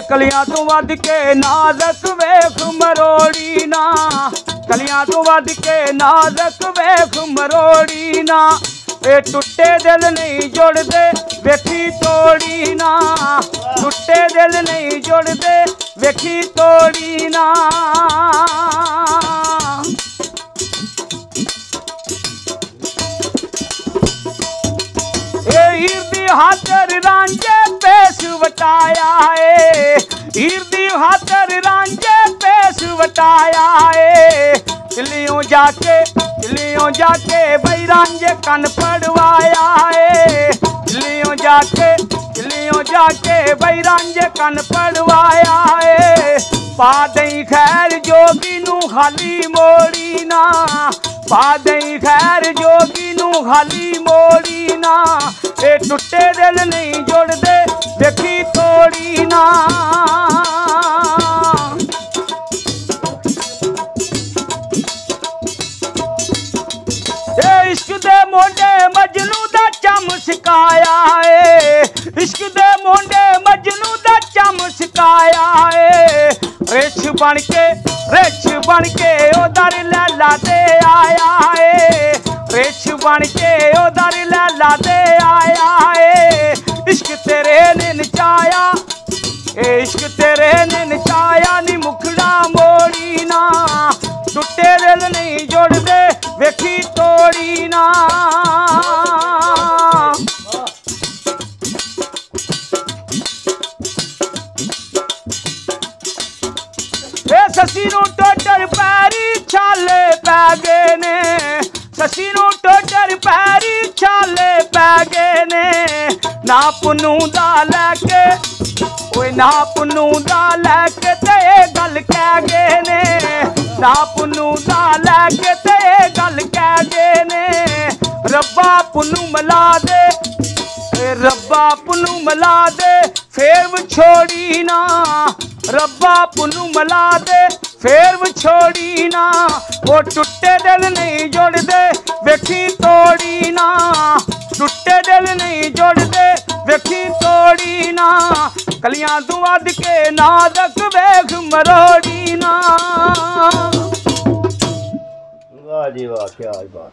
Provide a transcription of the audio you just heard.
कलियां तू वध के नाज़क वेख मरोड़ी ना, कलियां तू वध के नाज़क वेख मरोड़ी ना। ए टुटे दिल नहीं जुड़दे वेखी तोड़ी ना, टुटे दिल नहीं जुड़दे वेखी तोड़ी ना। हीर दी हाथर रांझे पेश वटाया है, हीर दी हाथर रांझे पेश वटाया है। चिलियों जाके भाई रांझे कन पड़वाया है, चिलियों जाके भाई रांझे कन पड़वाया है। पा दई खैर जोगी नू खाली मोड़ी ना, पा दई खैर जोगी नू खाली मोड़ी ना। ए टुटे दिल नहीं जुड़दे देखी तोड़ी ना। ए इश्क दे मोंडे मजनू दा चम सिकाया है, इश्क दे मोंडे मजनू दा चम सिकाया है। रिछ बन के उधर लैला दे आया है, रिछ बन के उधर लैला दे आया है। इश्क तेरे ने नचाया, इश्क तेरे ने नचाया नी मुखड़ा मोड़ी ना। टुटे दिल नहीं जुड़दे वेखी तोड़ी ना। ससी नू टोटर पैरी छाले पै गए ने, ससी नू टोटर पैरी छाले पै गए ने। ना पुनू दा लैके ओए ना पुनू दा लैके ते गल कह गए ने, ना पुनू दा लैके ते गल कह गए ने। रब्बा पुनू मिला दे, रब्बा पुनू मिला दे फेर विछोड़ी ना, रब्बा पुनू मिला दे फेर विछोड़ी ना। वो टुटे दिल नहीं जुड़दे वेखी तोड़ी ना, टुटे दिल नहीं जुड़दे वेखी तोड़ी ना। कलियां तू वध के नाज़क वेख मरोड़ी ना। वाह जी वाह, क्या बात।